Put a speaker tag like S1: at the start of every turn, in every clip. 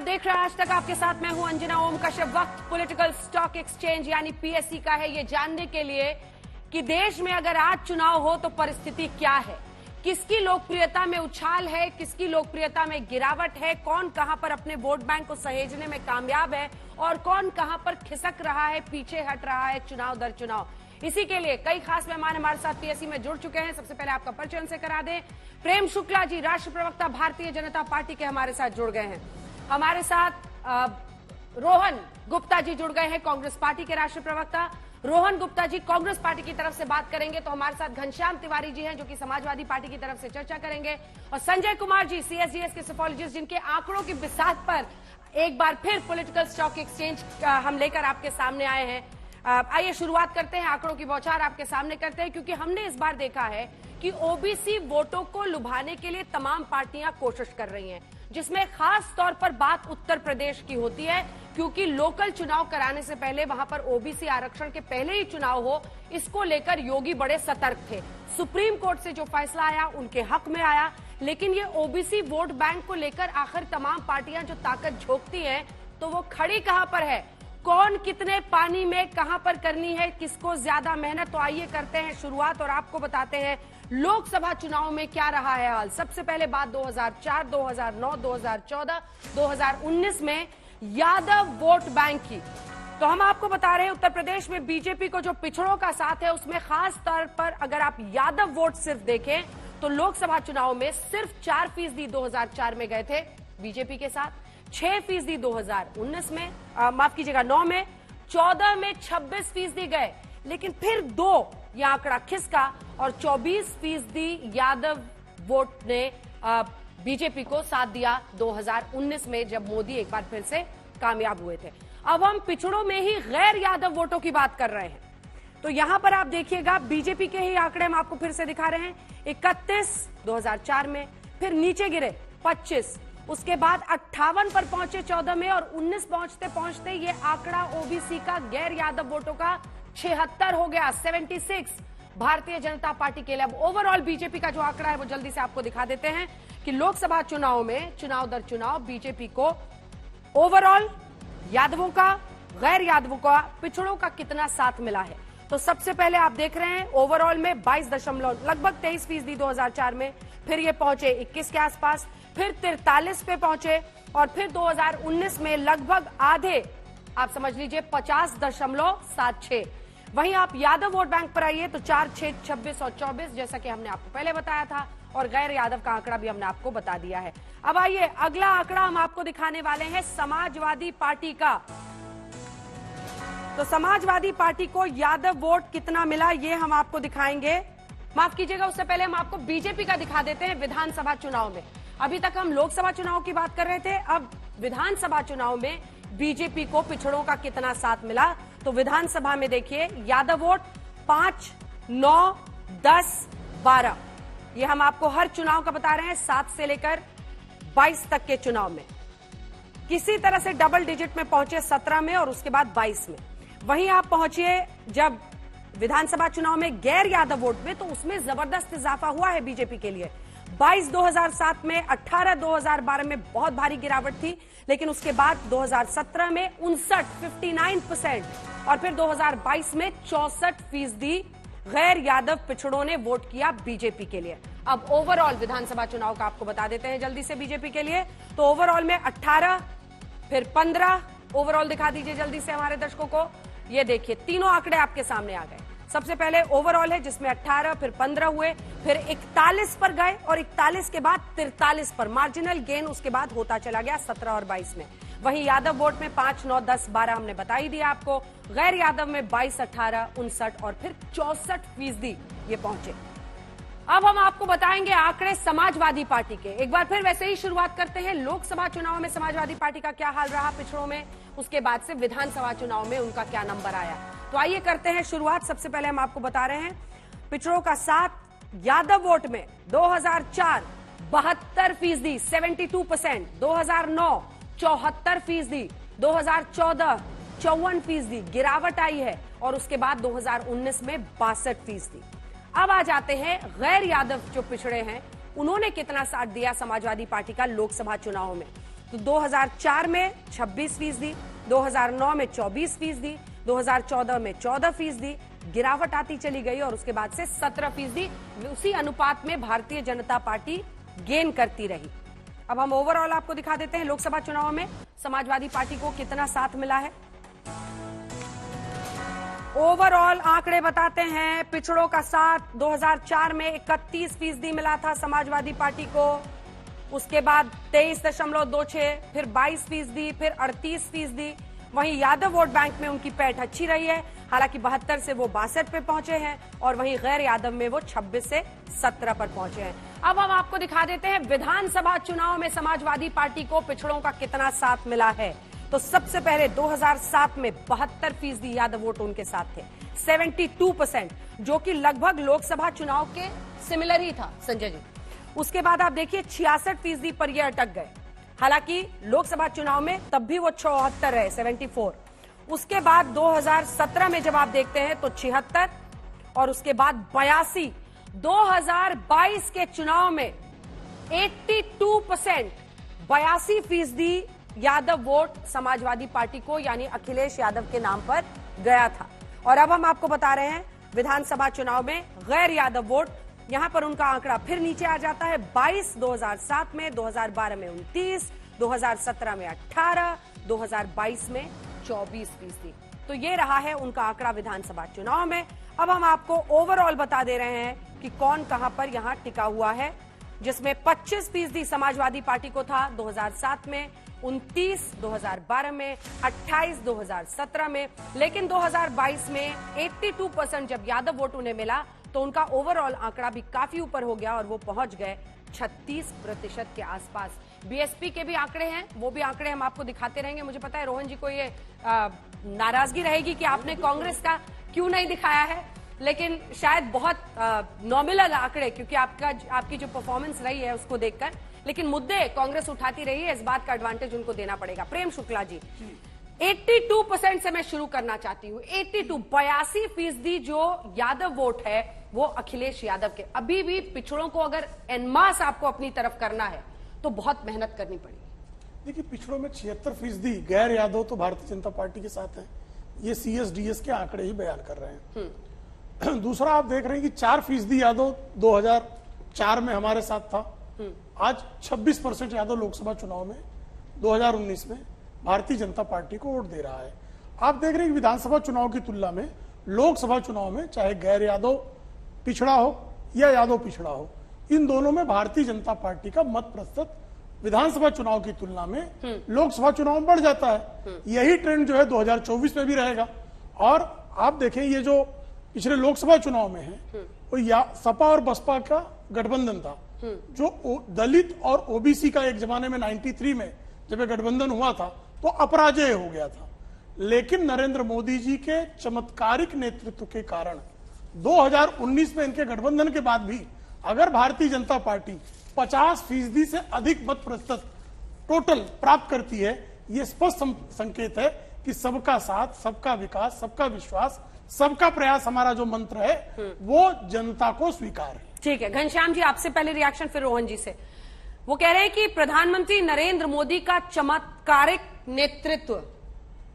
S1: देख रहे हैं आज तक, आपके साथ मैं हूं अंजना ओम कश्यप। वक्त पॉलिटिकल स्टॉक एक्सचेंज यानी पीएससी का है ये जानने के लिए कि देश में अगर आज चुनाव हो तो परिस्थिति क्या है, किसकी लोकप्रियता में उछाल है, किसकी लोकप्रियता में गिरावट है, कौन कहां पर अपने वोट बैंक को सहेजने में कामयाब है और कौन कहां पर खिसक रहा है, पीछे हट रहा है चुनाव दर चुनाव। इसी के लिए कई खास मेहमान हमारे साथ पीएससी में जुड़ चुके हैं। सबसे पहले आपका परिचय उनसे करा दें। प्रेम शुक्ला जी, राष्ट्रीय प्रवक्ता भारतीय जनता पार्टी के, हमारे साथ जुड़ गए हैं। हमारे साथ रोहन गुप्ता जी जुड़ गए हैं, कांग्रेस पार्टी के राष्ट्रीय प्रवक्ता। रोहन गुप्ता जी कांग्रेस पार्टी की तरफ से बात करेंगे। तो हमारे साथ घनश्याम तिवारी जी हैं जो कि समाजवादी पार्टी की तरफ से चर्चा करेंगे, और संजय कुमार जी सीएसडीएस के सोफोलॉजिस्ट, जिनके आंकड़ों की बिसात पर एक बार फिर पॉलिटिकल स्टॉक एक्सचेंज हम लेकर आपके सामने आए हैं। आइए शुरुआत करते हैं, आंकड़ों की बौछार आपके सामने करते हैं, क्योंकि हमने इस बार देखा है कि ओबीसी वोटों को लुभाने के लिए तमाम पार्टियां कोशिश कर रही हैं, जिसमें खास तौर पर बात उत्तर प्रदेश की होती है, क्योंकि लोकल चुनाव कराने से पहले वहां पर ओबीसी आरक्षण के पहले ही चुनाव हो, इसको लेकर योगी बड़े सतर्क थे। सुप्रीम कोर्ट से जो फैसला आया उनके हक में आया, लेकिन ये ओबीसी वोट बैंक को लेकर आखिर तमाम पार्टियां जो ताकत झोंकती हैं, तो वो खड़ी कहां पर है, कौन कितने पानी में कहां पर करनी है, किसको ज्यादा मेहनत। तो आइए करते हैं शुरुआत और आपको बताते हैं लोकसभा चुनाव में क्या रहा है हाल। सबसे पहले बात 2004, 2009, 2014, 2019 में यादव वोट बैंक की। तो हम आपको बता रहे हैं उत्तर प्रदेश में बीजेपी को जो पिछड़ों का साथ है, उसमें खास तौर पर अगर आप यादव वोट सिर्फ देखें तो लोकसभा चुनाव में सिर्फ 4% 2004 में गए थे बीजेपी के साथ, 6% 2019 में, माफ कीजिएगा 9 में, 14 में 26% गए, लेकिन फिर 2 ये आंकड़ा खिसका और 24% यादव वोट ने बीजेपी को साथ दिया 2019 में, जब मोदी एक बार फिर से कामयाब हुए थे। अब हम पिछड़ों में ही गैर यादव वोटों की बात कर रहे हैं। तो यहां पर आप देखिएगा बीजेपी के ही आंकड़े हम आपको फिर से दिखा रहे हैं। 31 2004 में, फिर नीचे गिरे 25, उसके बाद 58 पर पहुंचे 14 में, और 19 पहुंचते पहुंचते ये आंकड़ा ओबीसी का गैर यादव वोटों का 76 हो गया, 76 भारतीय जनता पार्टी के लिए। अब ओवरऑल बीजेपी का जो आंकड़ा है वो जल्दी से आपको दिखा देते हैं कि लोकसभा चुनाव में चुनाव दर चुनाव बीजेपी को ओवरऑल यादवों का, गैर यादवों का, पिछड़ों का कितना साथ मिला है। तो सबसे पहले आप देख रहे हैं ओवरऑल में 22 लगभग 23% 2004 में, फिर ये पहुंचे 21 के आसपास, फिर 43 पे पहुंचे, और फिर 2019 में लगभग आधे, आप समझ लीजिए 50.76। वहीं आप यादव वोट बैंक पर आइए तो 4, 6, 26 और 24, जैसा कि हमने आपको पहले बताया था, और गैर यादव का आंकड़ा भी हमने आपको बता दिया है। अब आइए अगला आंकड़ा हम आपको दिखाने वाले हैं समाजवादी पार्टी का। तो समाजवादी पार्टी को यादव वोट कितना मिला ये हम आपको दिखाएंगे। माफ कीजिएगा, उससे पहले हम आपको बीजेपी का दिखा देते हैं विधानसभा चुनाव में। अभी तक हम लोकसभा चुनाव की बात कर रहे थे, अब विधानसभा चुनाव में बीजेपी को पिछड़ों का कितना साथ मिला। तो विधानसभा में देखिए यादव वोट 5, 9, 10, 12, ये हम आपको हर चुनाव का बता रहे हैं, 7 से लेकर 22 तक के चुनाव में किसी तरह से डबल डिजिट में पहुंचे 17 में और उसके बाद 22 में। वहीं आप पहुंचिए जब विधानसभा चुनाव में गैर यादव वोट में, तो उसमें जबरदस्त इजाफा हुआ है बीजेपी के लिए। 22 2007 में, 18 2012 में बहुत भारी गिरावट थी, लेकिन उसके बाद 2017 में 59% और फिर 2022 में 64% गैर यादव पिछड़ों ने वोट किया बीजेपी के लिए। अब ओवरऑल विधानसभा चुनाव का आपको बता देते हैं जल्दी से बीजेपी के लिए। तो ओवरऑल में 18, फिर 15, ओवरऑल दिखा दीजिए जल्दी से हमारे दर्शकों को। ये देखिए तीनों आंकड़े आपके सामने आ गए। सबसे पहले ओवरऑल है जिसमें 18, फिर 15 हुए, फिर 41 पर गए, और 41 के बाद 43 पर मार्जिनल गेन उसके बाद होता चला गया 17 और 22 में। वहीं यादव वोट में 5, 9, 10, 12 हमने बता ही दिया आपको। गैर यादव में 22, 18, 59 और फिर 64% ये पहुंचे। अब हम आपको बताएंगे आंकड़े समाजवादी पार्टी के। एक बार फिर वैसे ही शुरुआत करते हैं, लोकसभा चुनाव में समाजवादी पार्टी का क्या हाल रहा पिछड़ों में, उसके बाद से विधानसभा चुनाव में उनका क्या नंबर आया। तो आइए करते हैं शुरुआत। सबसे पहले हम आपको बता रहे हैं पिछड़ों का साथ यादव वोट में 2004 72%, 72%, 2009 74%, 2014 54% गिरावट आई है, और उसके बाद 2019 में 62%। अब आ जाते हैं गैर यादव जो पिछड़े हैं, उन्होंने कितना साथ दिया समाजवादी पार्टी का लोकसभा चुनाव में। तो 2004 में 26%, 2009 में 24%, 2014 में 14%, गिरावट आती चली गई और उसके बाद से 17%। उसी अनुपात में भारतीय जनता पार्टी गेन करती रही। अब हम ओवरऑल आपको दिखा देते हैं लोकसभा चुनाव में समाजवादी पार्टी को कितना साथ मिला है। ओवरऑल आंकड़े बताते हैं, पिछड़ों का साथ 2004 में 31% मिला था समाजवादी पार्टी को, उसके बाद 23.26, फिर 22%, फिर 38%। वहीं यादव वोट बैंक में उनकी पैठ अच्छी रही है, हालांकि 72 से वो 62 पे पहुंचे हैं और वहीं गैर यादव में वो 26 से 17 पर पहुंचे हैं। अब हम आपको दिखा देते हैं विधानसभा चुनाव में समाजवादी पार्टी को पिछड़ों का कितना साथ मिला है। तो सबसे पहले 2007 में 72% यादव वोट उनके साथ थे, 72%, जो कि लगभग लोकसभा चुनाव के सिमिलर ही था संजय जी। उसके बाद आप देखिए 66% पर यह अटक गए, हालांकि लोकसभा चुनाव में तब भी वो 74 रहे, 74। उसके बाद 2017 में जब आप देखते हैं तो 76 और उसके बाद 82। 2022 के चुनाव में 82%, 82% यादव वोट समाजवादी पार्टी को यानी अखिलेश यादव के नाम पर गया था। और अब हम आपको बता रहे हैं विधानसभा चुनाव में गैर यादव वोट, यहां पर उनका आंकड़ा फिर नीचे आ जाता है, 22 2007 में, 2012 में 29, 2017 में 18, 2022 में 24%। तो ये रहा है उनका आंकड़ा विधानसभा चुनाव में। अब हम आपको ओवरऑल बता दे रहे हैं कि कौन कहां पर यहां टिका हुआ है, जिसमें 25% समाजवादी पार्टी को था 2007 में, 29 2012 में, 28 2017 में, लेकिन 2022 में 82% जब यादव वोट उन्हें मिला तो उनका ओवरऑल आंकड़ा भी काफी ऊपर हो गया और वो पहुंच गए 36% के आसपास। बीएसपी के भी आंकड़े हैं, वो भी आंकड़े हम आपको दिखाते रहेंगे। मुझे पता है रोहन जी को ये नाराजगी रहेगी कि आपने कांग्रेस का क्यों नहीं दिखाया है, लेकिन शायद बहुत नॉमिनल आंकड़े, क्योंकि आपकी जो परफॉर्मेंस रही है उसको देखकर, लेकिन मुद्दे कांग्रेस उठाती रही है, इस बात का एडवांटेज उनको देना पड़ेगा। प्रेम शुक्ला जी, 82% से मैं शुरू करना चाहती हूँ। 82% जो यादव वोट है वो अखिलेश यादव के। अभी भी पिछड़ों को अगर एनमास आपको अपनी तरफ करना है तो बहुत मेहनत करनी पड़ेगी।
S2: देखिए, पिछड़ों में 76% गैर यादव तो भारतीय जनता पार्टी के साथ है, ये CSDS के आंकड़े ही बयान कर रहे हैं। दूसरा आप देख रहे हैं कि 4% यादव 2004 में हमारे साथ था, आज 26% यादव लोकसभा चुनाव में 2019 में भारतीय जनता पार्टी को वोट दे रहा है। आप देख रहे हैं कि विधानसभा चुनाव की तुलना में लोकसभा चुनाव में चाहे गैर यादव पिछड़ा हो या यादव पिछड़ा हो, इन दोनों में भारतीय जनता पार्टी का मत प्रतिशत विधानसभा चुनाव की तुलना में लोकसभा चुनाव में बढ़ जाता है। यही ट्रेंड जो है 2024 में भी रहेगा। और आप देखें, ये जो पिछले लोकसभा चुनाव में है वो सपा और बसपा का गठबंधन था, जो दलित और ओबीसी का एक जमाने में 93 में जब ये गठबंधन हुआ था तो अपराजय हो गया था। लेकिन नरेंद्र मोदी जी के चमत्कारिक नेतृत्व के कारण 2019 में इनके गठबंधन के बाद भी अगर भारतीय जनता पार्टी 50% से अधिक मत प्रतिशत टोटल प्राप्त करती है, ये स्पष्ट संकेत है कि सबका साथ, सबका विकास, सबका विश्वास, सबका प्रयास हमारा जो मंत्र है वो जनता को स्वीकार है।
S1: ठीक है, घनश्याम जी आपसे पहले रिएक्शन, फिर रोहन जी से। वो कह रहे हैं कि प्रधानमंत्री नरेंद्र मोदी का चमत्कारिक नेतृत्व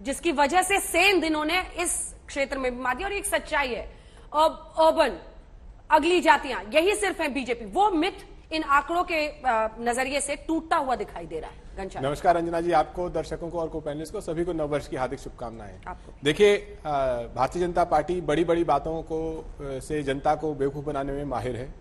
S1: जिसकी वजह से सेंध इन्होंने इस क्षेत्र में भी मार दिया, और एक सच्चाई है, अर्बन अगली जातियां यही सिर्फ है बीजेपी। वो मिथ इन आंकड़ों के नजरिए से टूटता हुआ दिखाई दे रहा है। घनश्याम,
S3: नमस्कार रंजना जी, आपको, दर्शकों को और को पैनलिस्ट को सभी को नववर्ष की हार्दिक शुभकामनाएं। देखिए, भारतीय जनता पार्टी बड़ी बड़ी बातों को से जनता को बेवकूफ बनाने में माहिर है।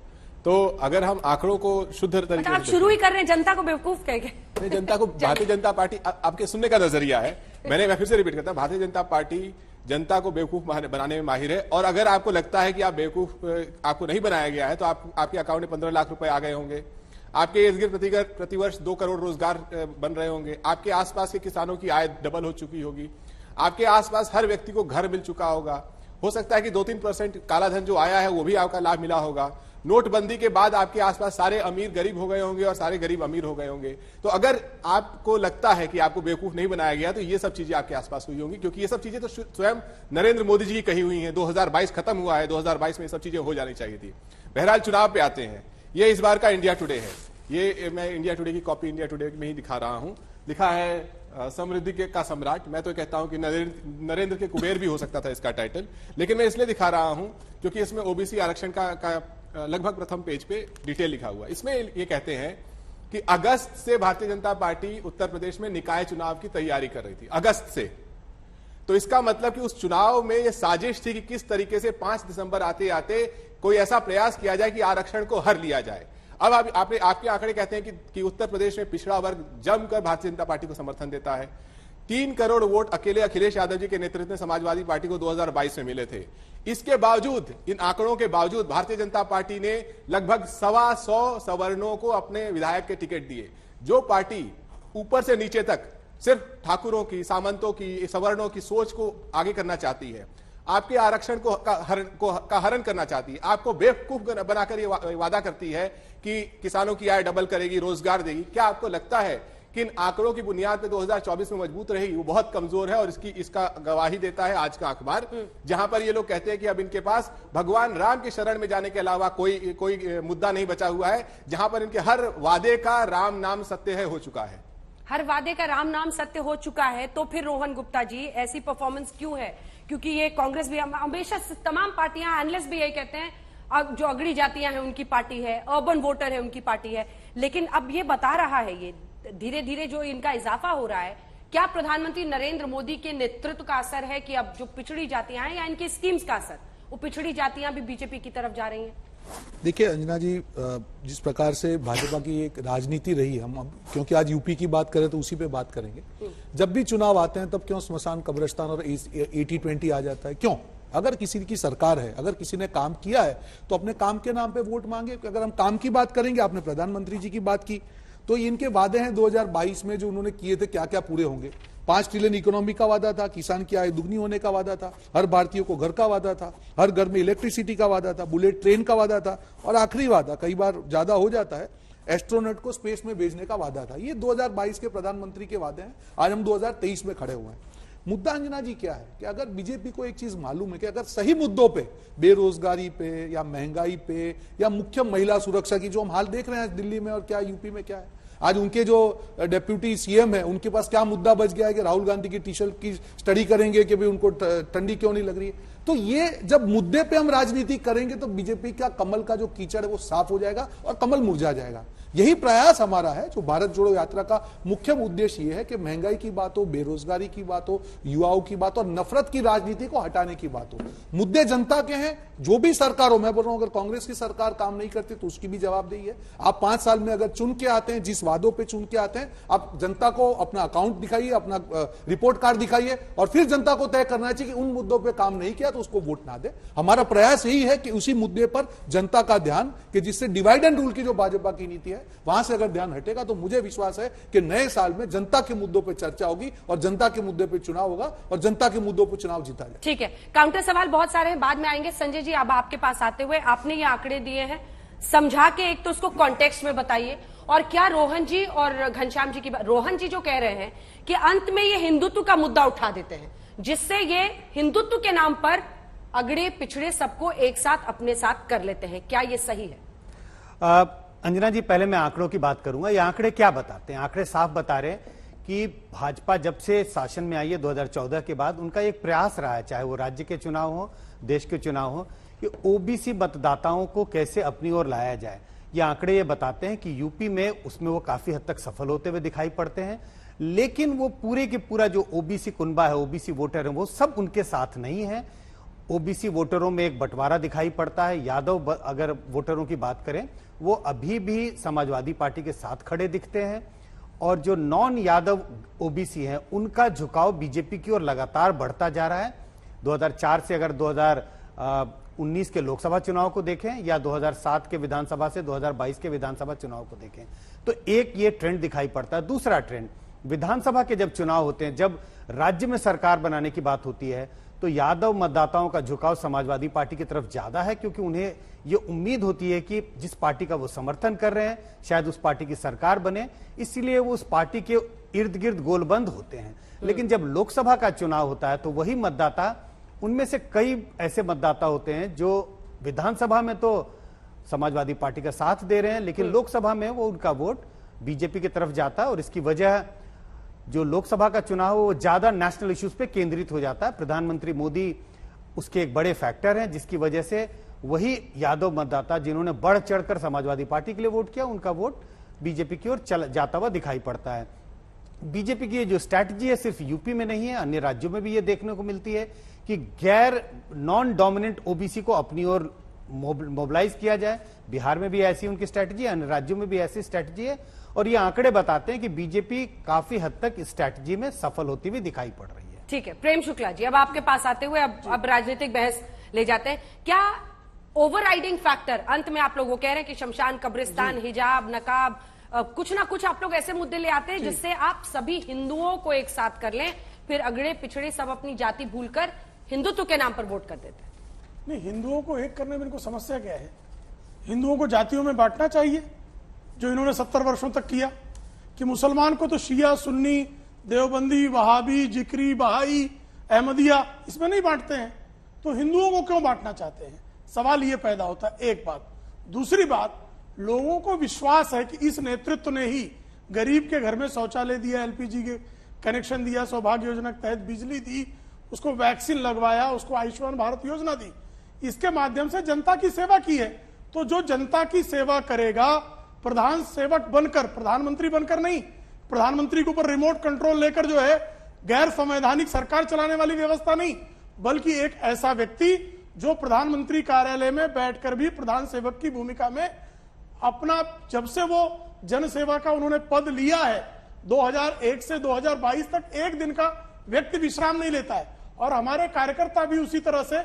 S3: तो अगर हम आंकड़ों को शुद्ध तरीके से,
S1: आप शुरू ही कर रहे हैं जनता को बेवकूफ कह के।
S3: जनता को भारतीय जनता पार्टी, आपके सुनने का नजरिया है, मैं फिर से रिपीट करता हूं, भारतीय जनता पार्टी जनता को बेवकूफ बनाने में माहिर है। और अगर आपको लगता है कि आप बेवकूफ, आपको नहीं बनाया गया है, तो आपके अकाउंट में 15 लाख रुपए आ गए होंगे, आपके इर्द गिर्द प्रतिवर्ष 2 करोड़ रोजगार बन रहे होंगे, आपके आसपास के किसानों की आय डबल हो चुकी होगी, आपके आसपास हर व्यक्ति को घर मिल चुका होगा, हो सकता है कि 2-3% काला धन जो आया है वो भी आपका लाभ मिला होगा। नोटबंदी के बाद आपके आसपास सारे अमीर गरीब हो गए होंगे और सारे गरीब अमीर हो गए होंगे। तो अगर आपको लगता है कि आपको बेवकूफ नहीं बनाया गया, तो ये सब चीजें आपके आसपास हुई होंगी, क्योंकि ये सब चीजें तो स्वयं नरेंद्र मोदी जी की कही हुई हैं। 2022 खत्म हुआ है, 2022 में ये सब चीजें हो जानी चाहिए थी। बहरहाल चुनाव पे आते हैं। ये इस बार का इंडिया टुडे है, ये मैं इंडिया टुडे की कॉपी इंडिया टुडे में ही दिखा रहा हूं। लिखा है समृद्धि के का सम्राट। मैं तो कहता हूं कि नरेंद्र के कुबेर भी हो सकता था इसका टाइटल, लेकिन मैं इसलिए दिखा रहा हूं क्योंकि इसमें ओबीसी आरक्षण का लगभग प्रथम पेज पे डिटेल लिखा हुआ है। इसमें ये कहते हैं कि अगस्त से भारतीय जनता पार्टी उत्तर प्रदेश में निकाय चुनाव की तैयारी कर रही थी, अगस्त से। तो इसका मतलब कि उस चुनाव में यह साजिश थी कि किस तरीके से 5 दिसंबर आते आते कोई ऐसा प्रयास किया जाए कि आरक्षण को हर लिया जाए। अब आपके आंकड़े कहते हैं कि उत्तर प्रदेश में पिछड़ा वर्ग जमकर भारतीय जनता पार्टी को समर्थन देता है। 3 करोड़ वोट अकेले अखिलेश यादव जी के नेतृत्व में समाजवादी पार्टी को 2022 में मिले थे। इसके बावजूद, इन आंकड़ों के बावजूद भारतीय जनता पार्टी ने लगभग 125 सवर्णों को अपने विधायक के टिकट दिए। जो पार्टी ऊपर से नीचे तक सिर्फ ठाकुरों की, सामंतों की, सवर्णों की सोच को आगे करना चाहती है, आपके आरक्षण का हरण करना चाहती है, आपको बेवकूफ बनाकर ये वादा करती है कि किसानों की आय डबल करेगी, रोजगार देगी, क्या आपको लगता है कि इन आंकड़ों की बुनियाद पे 2024 में मजबूत रहेगी? वो बहुत कमजोर है और इसका गवाही देता है आज का अखबार, जहां पर ये लोग कहते हैं कि अब इनके पास भगवान राम की शरण में जाने के अलावा कोई मुद्दा नहीं बचा हुआ है, जहां पर इनके हर वादे का राम नाम सत्य है हो चुका है।
S1: हर वादे का राम नाम सत्य हो चुका है। तो फिर रोहन गुप्ता जी, ऐसी परफॉर्मेंस क्यों है? क्योंकि ये कांग्रेस भी हमेशा, तमाम पार्टियां, एनालिस्ट भी यही कहते हैं, जो अगड़ी जातियां हैं उनकी पार्टी है, अर्बन वोटर है उनकी पार्टी है। लेकिन अब ये बता रहा है, ये धीरे धीरे जो इनका इजाफा हो रहा है, क्या प्रधानमंत्री नरेंद्र मोदी के नेतृत्व का असर है कि अब जो पिछड़ी जातियां हैं या इनकी स्कीम्स का असर, वो पिछड़ी जातियां भी बीजेपी की तरफ जा रही हैं?
S4: देखिए अंजना जी, जिस प्रकार से भाजपा की एक राजनीति रही, हम अब क्योंकि आज यूपी की बात करें तो उसी पे बात करेंगे। जब भी चुनाव आते हैं तब क्यों स्मशान कब्रिस्तान और 80-20 आ जाता है? क्यों? अगर किसी की सरकार है, अगर किसी ने काम किया है तो अपने काम के नाम पे वोट मांगे। अगर हम काम की बात करेंगे, आपने प्रधानमंत्री जी की बात की, तो इनके वादे हैं 2022 में जो उन्होंने किए थे, क्या क्या पूरे होंगे? 5 ट्रिलियन इकोनॉमी का वादा था, किसान की आय दुगनी होने का वादा था, हर भारतीय को घर का वादा था, हर घर में इलेक्ट्रिसिटी का वादा था, बुलेट ट्रेन का वादा था, और आखिरी वादा, कई बार ज्यादा हो जाता है, एस्ट्रोनॉट को स्पेस में भेजने का वादा था। ये 2022 के प्रधानमंत्री के वादे हैं। आज हम 2023 में खड़े हुए हैं। मुद्दा अंजना जी क्या है कि अगर बीजेपी को एक चीज मालूम है कि अगर सही मुद्दों पे, बेरोजगारी पे या महंगाई पे या मुख्य महिला सुरक्षा की, जो हम हाल देख रहे हैं दिल्ली में और क्या यूपी में क्या है, आज उनके जो डेप्यूटी सीएम है उनके पास क्या मुद्दा बच गया है कि राहुल गांधी की टी शर्ट की स्टडी करेंगे कि भाई उनको ठंडी क्यों नहीं लग रही है। तो ये जब मुद्दे पे हम राजनीति करेंगे तो बीजेपी का कमल का जो कीचड़ है वो साफ हो जाएगा और कमल मुरझा जाएगा। यही प्रयास हमारा है। जो भारत जोड़ो यात्रा का मुख्य उद्देश्य ये है कि महंगाई की बात हो, बेरोजगारी की बात हो, युवाओं की बात हो, नफरत की राजनीति को हटाने की बात हो। मुद्दे जनता के हैं, जो भी सरकार हो। मैं बोल रहा हूं अगर कांग्रेस की सरकार काम नहीं करती तो उसकी भी जवाबदेही है। आप 5 साल में अगर चुन के आते हैं, जिस वादों पे चुन के आते हैं, आप जनता को अपना अकाउंट दिखाइए, अपना रिपोर्ट कार्ड दिखाइए और फिर जनता को तय करना चाहिए कि उन मुद्दों पर काम नहीं किया तो उसको वोट ना दे। हमारा प्रयास यही है कि उसी मुद्दे पर जनता का ध्यान, कि जिससे डिवाइड एंड रूल की जो भाजपा की नीति है वहां से अगर ध्यान हटेगा तो मुझे विश्वास है कि नए साल में जनता के मुद्दों पर चर्चा होगी और जनता के मुद्दे पर चुनाव होगा और जनता के मुद्दों पर चुनाव जीता जाए।
S1: ठीक है, काउंटर सवाल बहुत सारे हैं, बाद में आएंगे। संजय जी, अब आपके पास आते हुए, आपने ये आंकड़े दिए हैं, समझा के एक तो उसको कॉन्टेक्स्ट में बताइए, और क्या रोहन जी और घनश्याम जी की बात, रोहन जी जो कह रहे हैं कि अंत में ये हिंदुत्व का मुद्दा उठा देते हैं, जिससे ये हिंदुत्व के नाम पर अगड़े पिछड़े सबको एक साथ अपने साथ कर लेते हैं, क्या ये सही है?
S5: अंजना जी, पहले मैं आंकड़ों की बात करूंगा। ये आंकड़े क्या बताते हैं? आंकड़े साफ बता रहे हैं कि भाजपा जब से शासन में आई है 2014 के बाद, उनका एक प्रयास रहा है, चाहे वो राज्य के चुनाव हो, देश के चुनाव हो, कि ओबीसी मतदाताओं को कैसे अपनी ओर लाया जाए। ये आंकड़े ये बताते हैं कि यूपी में उसमें वो काफी हद तक सफल होते हुए दिखाई पड़ते हैं, लेकिन वो पूरे के पूरा जो ओबीसी कुनबा है, ओबीसी वोटर है, वो सब उनके साथ नहीं है। ओबीसी वोटरों में एक बंटवारा दिखाई पड़ता है। यादव अगर वोटरों की बात करें, वो अभी भी समाजवादी पार्टी के साथ खड़े दिखते हैं, और जो नॉन यादव ओबीसी हैं उनका झुकाव बीजेपी की ओर लगातार बढ़ता जा रहा है। 2004 से अगर 2019 के लोकसभा चुनाव को देखें या 2007 के विधानसभा से 2022 के विधानसभा चुनाव को देखें तो एक ये ट्रेंड दिखाई पड़ता है। दूसरा ट्रेंड, विधानसभा के जब चुनाव होते हैं, जब राज्य में सरकार बनाने की बात होती है, तो यादव मतदाताओं का झुकाव समाजवादी पार्टी की तरफ ज्यादा है, क्योंकि उन्हें ये उम्मीद होती है कि जिस पार्टी का वो समर्थन कर रहे हैं शायद उस पार्टी की सरकार बने, इसलिए वो उस पार्टी के इर्द गिर्द गोलबंद होते हैं। लेकिन जब लोकसभा का चुनाव होता है तो वही मतदाता, उनमें से कई ऐसे मतदाता होते हैं जो विधानसभा में तो समाजवादी पार्टी का साथ दे रहे हैं, लेकिन लोकसभा में वो उनका वोट बीजेपी की तरफ जाता है। और इसकी वजह जो लोकसभा का चुनाव है वो ज्यादा नेशनल इश्यूज पे केंद्रित हो जाता है। प्रधानमंत्री मोदी उसके एक बड़े फैक्टर हैं, जिसकी वजह से वही यादव मतदाता जिन्होंने बढ़ चढ़कर समाजवादी पार्टी के लिए वोट किया, उनका वोट बीजेपी की ओर चल जाता हुआ दिखाई पड़ता है। बीजेपी की ये जो स्ट्रैटेजी है सिर्फ यूपी में नहीं है, अन्य राज्यों में भी ये देखने को मिलती है कि गैर नॉन डोमिनेंट ओबीसी को अपनी ओर मोबिलाइज किया जाए। बिहार में भी ऐसी उनकी स्ट्रैटेजी है, अन्य राज्यों में भी ऐसी स्ट्रैटेजी है, और ये आंकड़े बताते हैं कि बीजेपी काफी हद तक इस स्ट्रैटेजी में सफल होती हुई दिखाई पड़ रही है।
S1: ठीक है, प्रेम शुक्ला जी, अब आपके पास आते हुए अब राजनीतिक बहस ले जाते हैं। क्या ओवरराइडिंग फैक्टर, अंत में आप लोग वो कह रहे हैं कि शमशान, कब्रिस्तान, हिजाब, नकाब, कुछ ना कुछ आप लोग ऐसे मुद्दे ले आते हैं जिससे आप सभी हिंदुओं को एक साथ कर लें, फिर अगड़े पिछड़े सब अपनी जाति भूलकर हिंदुत्व के नाम पर वोट कर देते हैं।
S2: नहीं, हिंदुओं को एक करने में इनको समस्या क्या है? हिंदुओं को जातियों में बांटना चाहिए, जो इन्होंने 70 वर्षों तक किया, कि मुसलमान को तो शिया, सुन्नी, देवबंदी, वहाबी, जिक्री, बहाई, अहमदिया, इसमें नहीं बांटते हैं, तो हिंदुओं को क्यों बांटना चाहते हैं? सवाल ये पैदा होता है, एक बात। दूसरी बात, लोगों को विश्वास है कि इस नेतृत्व ने ही गरीब के घर में शौचालय दिया, एलपीजी के कनेक्शन दिया, सौभाग्य योजना के तहत बिजली दी, उसको वैक्सीन लगवाया, उसको आयुष्मान भारत योजना दी, इसके माध्यम से जनता की सेवा की है। तो जो जनता की सेवा करेगा, प्रधान सेवक बनकर, प्रधानमंत्री बनकर नहीं, प्रधानमंत्री के ऊपर रिमोट कंट्रोल लेकर जो है गैर संवैधानिक सरकार चलाने वाली व्यवस्था नहीं, बल्कि एक ऐसा व्यक्ति जो प्रधानमंत्री कार्यालय में बैठकर भी प्रधान सेवक की भूमिका में अपना, जब से वो जन सेवा का उन्होंने पद लिया है 2001 से 2022 तक, एक दिन का व्यक्ति विश्राम नहीं लेता है। और हमारे कार्यकर्ता भी उसी तरह से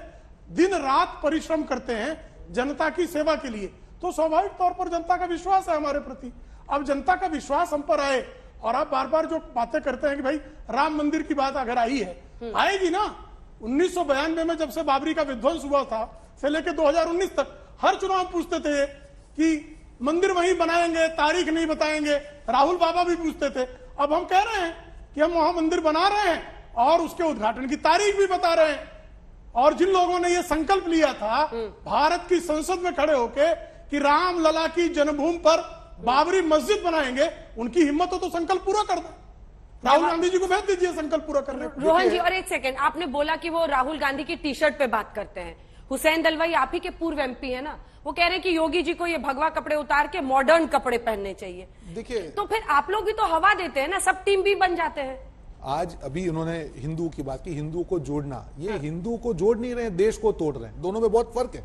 S2: दिन रात परिश्रम करते हैं जनता की सेवा के लिए। तो स्वाभाविक तौर पर जनता का विश्वास है हमारे प्रति। अब जनता का विश्वास हम पर आए, और आप बार बार जो बातें करते हैं कि भाई राम मंदिर की बात अगर आई है, आएगी ना। 1992 में जब से बाबरी का विध्वंस हुआ था से लेकर 2019 तक हर चुनाव पूछते थे कि मंदिर वहीं बनाएंगे, तारीख नहीं बताएंगे, राहुल बाबा भी पूछते थे। अब हम कह रहे हैं कि हम वहां मंदिर बना रहे हैं और उसके उद्घाटन की तारीख भी बता रहे हैं। और जिन लोगों ने यह संकल्प लिया था भारत की संसद में खड़े होकर कि राम लला की जन्मभूमि पर बाबरी मस्जिद बनाएंगे, उनकी हिम्मत हो तो संकल्प पूरा कर दे। राहुल गांधी जी को भेज दीजिए संकल्प पूरा करने।
S1: रोहन जी, और एक सेकंड, आपने बोला कि वो राहुल गांधी की टी शर्ट पे बात करते हैं। हुसैन दलवाई आप ही के पूर्व एमपी है ना, वो कह रहे हैं कि योगी जी को ये भगवा कपड़े उतार के मॉडर्न कपड़े पहनने चाहिए।
S4: देखिए,
S1: तो फिर आप लोग भी तो हवा देते हैं ना, सब टीम भी बन जाते हैं।
S4: आज अभी उन्होंने हिंदू की बात की, हिंदू को जोड़ना, ये हिंदू को जोड़ नहीं रहे, देश को तोड़ रहे हैं, दोनों में बहुत फर्क है।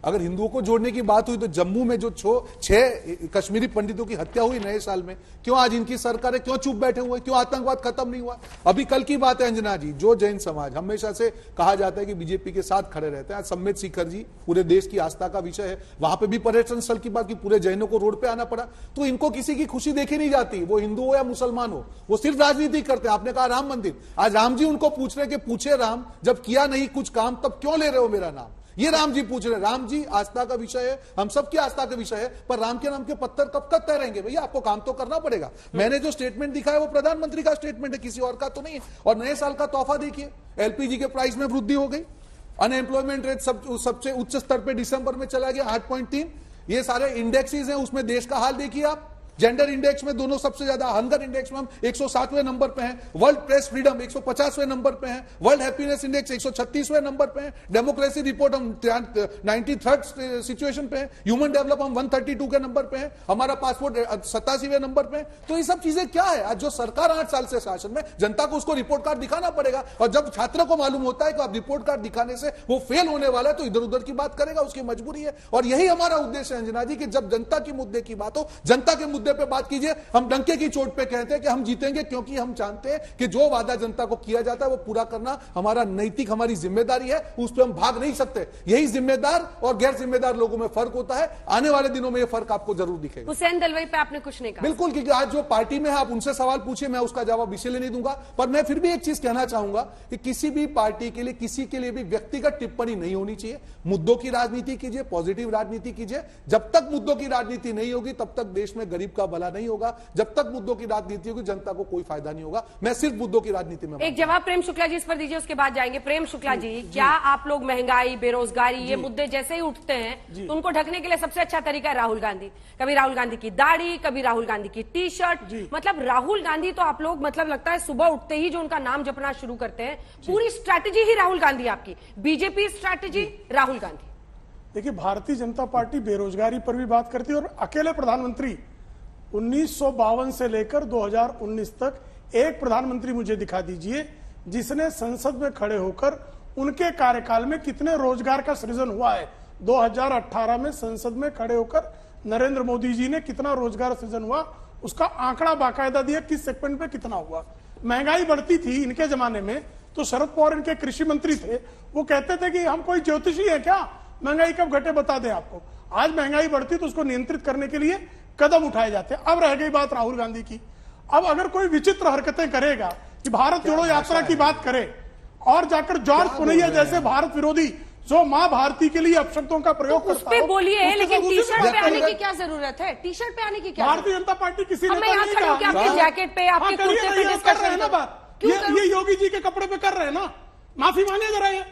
S4: अगर हिंदुओं को जोड़ने की बात हुई तो जम्मू में जो 6 कश्मीरी पंडितों की हत्या हुई नए साल में, क्यों आज इनकी सरकार है, क्यों चुप बैठे हुए, क्यों आतंकवाद खत्म नहीं हुआ? अभी कल की बात है अंजना जी, जो जैन समाज हमेशा से कहा जाता है कि बीजेपी के साथ खड़े रहते हैं, आज सम्मेत शिखर जी पूरे देश की आस्था का विषय है, वहां पर भी पर्यटन स्थल की बात की, पूरे जैनों को रोड पे आना पड़ा। तो इनको किसी की खुशी देखी नहीं जाती, वो हिंदू हो या मुसलमान हो, वो सिर्फ राजनीति करते हैं। आपने कहा राम मंदिर, आज राम जी उनको पूछ रहे कि पूछे राम, जब किया नहीं कुछ काम तब क्यों ले रहे हो मेरा नाम? ये राम जी पूछ रहे। राम जी आस्था का विषय है, हम सबकी आस्था का विषय है, पर राम के नाम के पत्थर कब तक तैरेंगे? भैया आपको काम तो करना पड़ेगा। मैंने जो स्टेटमेंट दिखा है वो प्रधानमंत्री का स्टेटमेंट है, किसी और का तो नहीं है। और नए साल का तोहफा देखिए, एलपीजी के प्राइस में वृद्धि हो गई, अनएम्प्लॉयमेंट रेट सबसे उच्च स्तर पर दिसंबर में चला गया 8.3। ये सारे इंडेक्सेस हैं, उसमें देश का हाल देखिए आप। जेंडर इंडेक्स में दोनों सबसे ज्यादा, हंगर इंडेक्स में हम 107वें नंबर पे हैं, वर्ल्ड प्रेस फ्रीडम 150वें नंबर पे हैं, वर्ल्ड हैप्पीनेस इंडेक्स 136वें नंबर पे हैं, डेमोक्रेसी रिपोर्ट हम 93rd सिचुएशन पे हैं, ह्यूमन डेवलप हम 132 के नंबर पे हैं, हमारा पासपोर्ट 87वें नंबर पे है। तो ये सब चीजें क्या है? आज जो सरकार 8 साल से शासन में, जनता को उसको रिपोर्ट कार्ड दिखाना पड़ेगा। और जब छात्रों को मालूम होता है कि आप रिपोर्ट कार्ड दिखाने से वो फेल होने वाला है, तो इधर उधर की बात करेगा, उसकी मजबूरी है। और यही हमारा उद्देश्य है अंजना जी, कि जब जनता की मुद्दे की बात हो, जनता के मुद्दे पे बात कीजिए। हम डंके की चोट पे कहते हैं कि हम जीतेंगे, क्योंकि हम जानते हैं कि जो वादा जनता को किया जाता है वो पूरा करना हमारा नैतिक, हमारी जिम्मेदारी है, उस पर हम भाग नहीं सकते। यही जिम्मेदार और गैर जिम्मेदार लोगों में फर्क होता है। आने वाले दिनों में ये फर्क आपको जरूर दिखेगा।
S1: हुसैन दलवाई पे आपने कुछ नहीं कहा।
S4: बिल्कुल, क्योंकि आज जो पार्टी में है, आप उनसे सवाल पूछिए, मैं उसका जवाब इसीलिए नहीं दूंगा। पर मैं फिर भी एक चीज कहना चाहूंगा कि किसी भी पार्टी के लिए, किसी के लिए भी व्यक्तिगत टिप्पणी नहीं होनी चाहिए। मुद्दों की राजनीति कीजिए, पॉजिटिव राजनीति कीजिए। जब तक मुद्दों की राजनीति नहीं होगी, तब तक देश में गरीब का भला नहीं होगा। जब तक मुद्दों की राजनीति होगी जनता को कोई फायदा नहीं होगा। मैं सिर्फ मुद्दों की राजनीति में
S1: एक जवाब प्रेम शुक्ला जी इस पर दीजिए, उसके बाद जाएंगे। प्रेम शुक्ला जी, क्या आप लोग महंगाई, बेरोजगारी, ये मुद्दे जैसे ही उठते हैं तो उनको ढकने के लिए सबसे अच्छा तरीका है राहुल गांधी? कभी राहुल गांधी की दाढ़ी, कभी राहुल गांधी की टी शर्ट, मतलब राहुल गांधी तो आप लोग मतलब लगता है सुबह उठते ही जो उनका नाम जपना शुरू करते हैं, पूरी स्ट्रैटेजी ही राहुल गांधी आपकी, बीजेपी स्ट्रैटेजी राहुल गांधी।
S2: देखिए, भारतीय जनता पार्टी बेरोजगारी पर भी बात करती है और अकेले प्रधानमंत्री 1952 से लेकर 2019 तक एक प्रधानमंत्री मुझे दिखा दीजिए जिसने संसद में खड़े होकर उनके कार्यकाल में कितने रोजगार का सृजन हुआ है। 2018 में संसद में खड़े होकर नरेंद्र मोदी जी ने कितना रोजगार सृजन हुआ उसका आंकड़ा बाकायदा दिया, किस सेगमेंट पे कितना हुआ। महंगाई बढ़ती थी इनके जमाने में तो शरद पवार इनके कृषि मंत्री थे, वो कहते थे कि हम कोई ज्योतिषी है क्या, महंगाई कब घटे बता दें आपको। आज महंगाई बढ़ती तो उसको नियंत्रित करने के लिए कदम उठाए जाते हैं। अब रह गई बात राहुल गांधी की। अब अगर कोई विचित्र हरकतें करेगा कि भारत जोड़ो यात्रा की बात करे और जाकर जॉर्ज पुनैया जैसे भारत विरोधी जो माँ भारती के लिए अपशब्दों का प्रयोग करता
S1: है, बोलिए, लेकिन टी शर्ट पे आने की क्या जरूरत है? टी शर्ट पे आने की क्या?
S2: भारतीय जनता पार्टी किसी
S1: ने आपके जैकेट पे, आपके कुर्ते पे डिस्कस
S2: कर रहे हैं ना बात। ये योगी जी के कपड़े पे कर रहे हैं ना। माफी मांगे जरा ये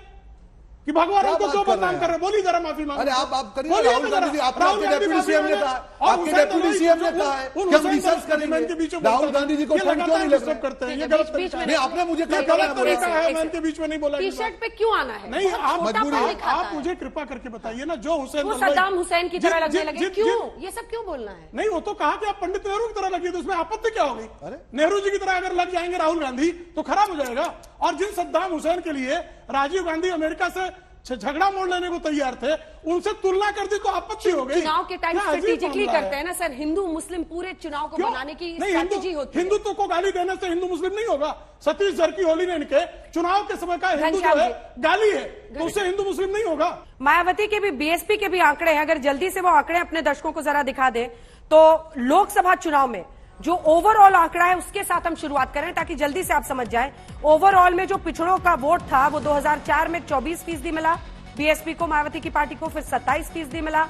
S2: कि भगवान हमको क्यों बदनाम कर रहे हैं, बोलिए जरा माफी मांगे।
S4: अरे आप करिए, राहुल गांधी आपके डेप्यूटी सीएम ने कहा, आपके डेप्यूटी सीएम ने कहा है कि हम रिसर्च करेंगे। राहुल गांधी जी को फोन क्यों नहीं लग
S2: करते हैं? ये गलत तरीका है।
S4: नहीं, आपने मुझे क्या
S2: गलत तरीका है, मैं इनके बीच में नहीं बोला।
S1: टी शर्ट पे क्यों आना है?
S2: नहीं, आप मुझे कृपा करके बताइए ना, जो हुसैन
S1: सद्दाम हुसैन की तरह लगने लगे, क्यों ये सब क्यों बोलना है?
S2: नहीं, वो तो कहा कि आप पंडित नेहरू की तरह लगिए, तो उसमें आपत्ति क्या होगी? नेहरू जी की तरह अगर लग जाएंगे राहुल गांधी तो खराब हो जाएगा। और जिन सद्दाम हुसैन के लिए राजीव गांधी अमेरिका से झगड़ा मोड़ लेने को तैयार थे, उनसे तुलना कर दी तो आपत्ति हो गई।
S1: चुनाव के टाइम स्ट्रेटेजिकली करते हैं ना सर, हिंदू मुस्लिम पूरे चुनाव को बनाने की स्ट्रेटेजी होती है।
S2: हिंदुत्व को गाली देने से हिंदू मुस्लिम नहीं होगा। सतीश जारकिहोली ने इनके चुनाव के समय का हिंदू जो है गाली है, तो उससे हिंदू मुस्लिम नहीं होगा।
S1: मायावती के भी, बीएसपी के भी आंकड़े हैं, अगर जल्दी से वो आंकड़े अपने दर्शकों को जरा दिखा दे तो लोकसभा चुनाव में जो ओवरऑल आंकड़ा है उसके साथ हम शुरुआत करें ताकि जल्दी से आप समझ जाएं। ओवरऑल में जो पिछड़ों का वोट था वो 2004 में 24% मिला बीएसपी को, मायावती की पार्टी को, फिर 27% मिला,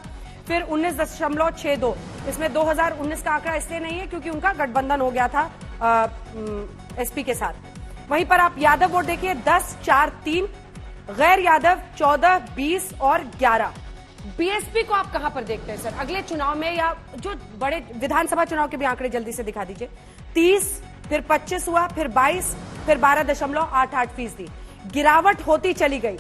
S1: फिर 19.62। इसमें 2019 का आंकड़ा इसलिए नहीं है क्योंकि उनका गठबंधन हो गया था एसपी के साथ। वहीं पर आप यादव वोट देखिए 10, 4, 3, गैर यादव 14, 20 और 11। बीएसपी को आप कहां पर देखते हैं सर अगले चुनाव में, या जो बड़े विधानसभा चुनाव के भी आंकड़े जल्दी से दिखा दीजिए। 30, फिर 25 हुआ, फिर 22, फिर 12.88%। गिरावट होती चली गई।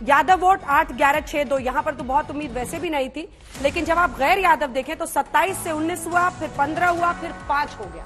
S1: यादव वोट 8, 11, 6, 2, यहां पर तो बहुत उम्मीद वैसे भी नहीं थी, लेकिन जब आप गैर यादव देखें तो 27 से 19 हुआ, फिर 15 हुआ, फिर 5 हो गया।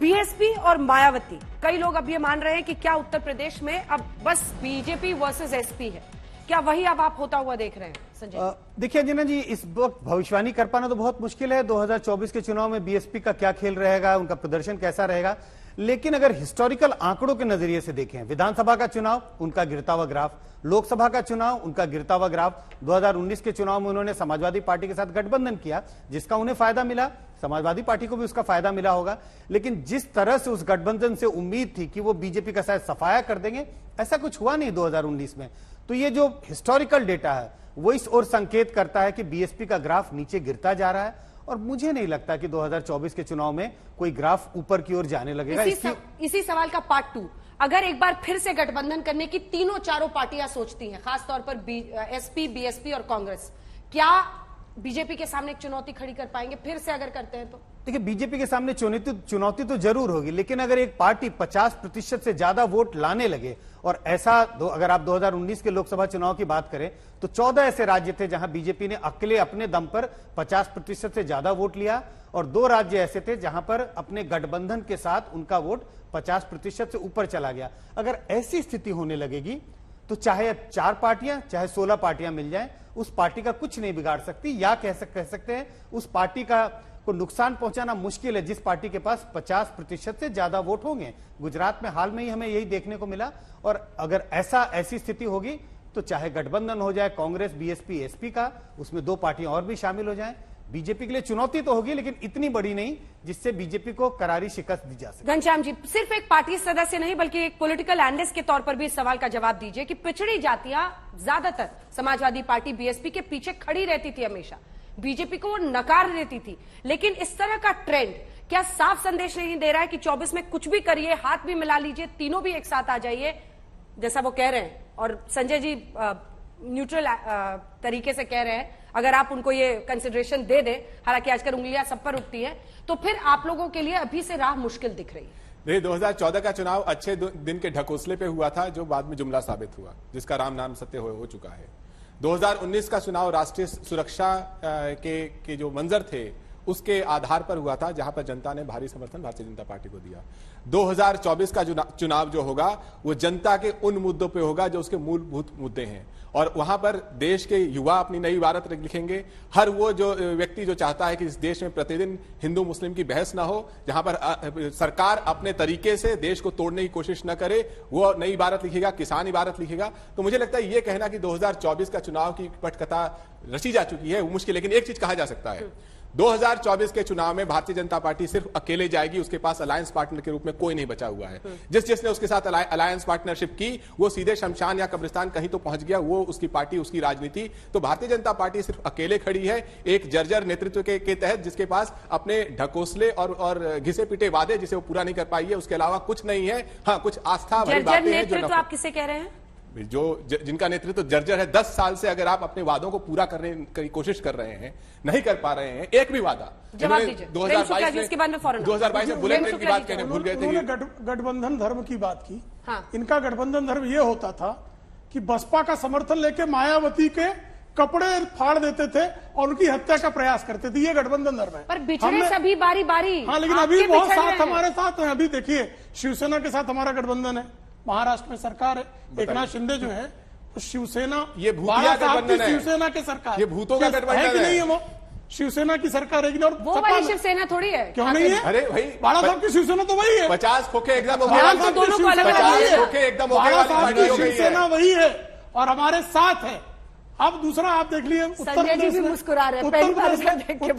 S1: बीएसपी और मायावती, कई लोग अब ये मान रहे हैं कि क्या उत्तर प्रदेश में अब बस बीजेपी वर्सेस एसपी है, क्या वही अब आप होता हुआ देख रहे हैं संजय?
S5: देखिए अंजना जी, इस वक्त भविष्यवाणी कर पाना तो बहुत मुश्किल है 2024 के चुनाव में बीएसपी का क्या खेल रहेगा, उनका प्रदर्शन कैसा रहेगा। लेकिन अगर हिस्टोरिकल आंकड़ों के नजरिए से देखें, विधानसभा का चुनाव उनका गिरता हुआ ग्राफ, लोकसभा का चुनाव उनका गिरता हुआ ग्राफ, 2019 के चुनाव में उन्होंने समाजवादी पार्टी के साथ गठबंधन किया जिसका उन्हें फायदा मिला, समाजवादी पार्टी को भी उसका फायदा मिला होगा। लेकिन जिस तरह से उस गठबंधन से उम्मीद थी कि वो बीजेपी का शायद सफाया कर देंगे, ऐसा कुछ हुआ नहीं 2019 में। तो ये जो हिस्टोरिकल डेटा है वो इस ओर संकेत करता है कि बीएसपी का ग्राफ नीचे गिरता जा रहा है, और मुझे नहीं लगता कि 2024 के चुनाव में कोई ग्राफ ऊपर की ओर जाने लगेगा।
S1: इसी सवाल का पार्ट 2, अगर एक बार फिर से गठबंधन करने की तीनों चारों पार्टियां सोचती हैं, खासतौर पर एसपी, बीएसपी और कांग्रेस, क्या बीजेपी के सामने एक चुनौती खड़ी कर पाएंगे फिर से अगर करते हैं तो?
S5: देखिए, बीजेपी के सामने चुनौती तो जरूर होगी, लेकिन अगर एक पार्टी 50% से ज्यादा वोट लाने लगे, और ऐसा अगर आप 2019 के लोकसभा चुनाव की बात करें तो 14 ऐसे राज्य थे जहां बीजेपी ने अकेले अपने दम पर 50% से ज्यादा वोट लिया, और 2 राज्य ऐसे थे जहां पर अपने गठबंधन के साथ उनका वोट 50% से ऊपर चला गया। अगर ऐसी स्थिति होने लगेगी तो चाहे 4 पार्टियां चाहे 16 पार्टियां मिल जाएं, उस पार्टी का कुछ नहीं बिगाड़ सकती, या कह सकते हैं उस पार्टी का को नुकसान पहुंचाना मुश्किल है जिस पार्टी के पास 50% से ज्यादा वोट होंगे। गुजरात में हाल में ही हमें यही देखने को मिला, और अगर ऐसी स्थिति होगी तो चाहे गठबंधन हो जाए कांग्रेस, बीएसपी, एसपी का, उसमें 2 पार्टियां और भी शामिल हो जाएं, बीजेपी के लिए चुनौती तो होगी लेकिन इतनी बड़ी नहीं जिससे बीजेपी को करारी शिकस्त दी जा सके।
S1: घनश्याम जी, सिर्फ एक पार्टी सदस्य नहीं बल्कि एक पॉलिटिकल एनालिस्ट के तौर पर भी इस सवाल का जवाब दीजिए कि पिछड़ी जातियां ज्यादातर समाजवादी पार्टी, बीएसपी के पीछे खड़ी रहती थी हमेशा, बीजेपी को वो नकार देती थी। लेकिन इस तरह का ट्रेंड क्या साफ संदेश नहीं दे रहा है कि 24 में कुछ भी करिए, हाथ भी मिला लीजिए, तीनों भी एक साथ आ जाइए, जैसा वो कह रहे हैं? और संजय जी न्यूट्रल तरीके से कह रहे हैं, अगर आप उनको ये कंसिडरेशन दे दें, हालांकि आजकल उंगलियां सब पर उठती हैं, तो फिर आप लोगों के लिए अभी से राह मुश्किल दिख रही है।
S3: नहीं, 2014 का चुनाव अच्छे दिन के ढकोसले पे हुआ था, जो बाद में जुमला साबित हुआ, जिसका राम नाम सत्य हो चुका है। 2019 का चुनाव राष्ट्रीय सुरक्षा के जो मंजर थे उसके आधार पर हुआ था, जहां पर जनता ने भारी समर्थन भारतीय जनता पार्टी को दिया। 2024 का चुनाव जो होगा वो जनता के उन मुद्दों पे होगा जो उसके मूलभूत मुद्दे हैं, और वहां पर देश के युवा अपनी नई इबारत लिखेंगे। हर वो जो व्यक्ति जो चाहता है कि इस देश में प्रतिदिन हिंदू मुस्लिम की बहस ना हो, जहां पर सरकार अपने तरीके से देश को तोड़ने की कोशिश न करे, वो नई इबारत लिखेगा, किसान इबारत लिखेगा। तो मुझे लगता है ये कहना कि 2024 का चुनाव की पटकथा रची जा चुकी है वो मुश्किल, लेकिन एक चीज कहा जा सकता है, 2024 के चुनाव में भारतीय जनता पार्टी सिर्फ अकेले जाएगी, उसके पास अलायंस पार्टनर के रूप में कोई नहीं बचा हुआ है। जिसने उसके साथ अलायंस पार्टनरशिप की वो सीधे शमशान या कब्रिस्तान कहीं तो पहुंच गया, वो उसकी पार्टी, उसकी राजनीति। तो भारतीय जनता पार्टी सिर्फ अकेले खड़ी है एक जर्जर नेतृत्व के तहत, जिसके पास अपने ढकोसले और घिसे पिटे वादे जिसे वो पूरा नहीं कर पाई है, उसके अलावा कुछ नहीं है। हाँ, कुछ आस्था भरी बातें हैं जो
S1: आप किसे कह रहे हैं?
S3: जिनका नेतृत्व जर्जर है। 10 साल से अगर आप अपने वादों को पूरा करने की कोशिश कर रहे हैं, नहीं कर पा रहे हैं एक भी वादा। 2022 में बुलेट ट्रेन की बात कहने भूल गए थे।
S2: गठबंधन धर्म की बात की।
S1: हाँ।
S2: इनका गठबंधन धर्म यह होता था कि बसपा का समर्थन लेके मायावती के कपड़े फाड़ देते थे और उनकी हत्या का प्रयास करते थे। ये गठबंधन धर्म है।
S1: पर बिछड़े सभी बारी बारी।
S2: हाँ, लेकिन अभी बहुत साथ हमारे साथ है। अभी देखिए, शिवसेना के साथ हमारा गठबंधन है, महाराष्ट्र में सरकार है, एकनाथ शिंदे जो है तो शिवसेना,
S3: ये भूतिया गठबंधन है,
S2: शिवसेना के सरकार,
S3: ये भूतों का गठबंधन
S2: है कि नहीं है? वो शिवसेना की सरकार है कि नहीं? और
S1: वो वाली शिवसेना थोड़ी है।
S2: क्यों नहीं है?
S3: अरे भाई,
S2: बाला साहब की शिवसेना तो वही है।
S3: 50 खोखे एकदम हो
S2: गए, शिवसेना वही है और हमारे साथ है। अब दूसरा आप देख लिए, उत्तर प्रदेश में
S1: मुस्कुरा रहे हैं,
S2: उत्तर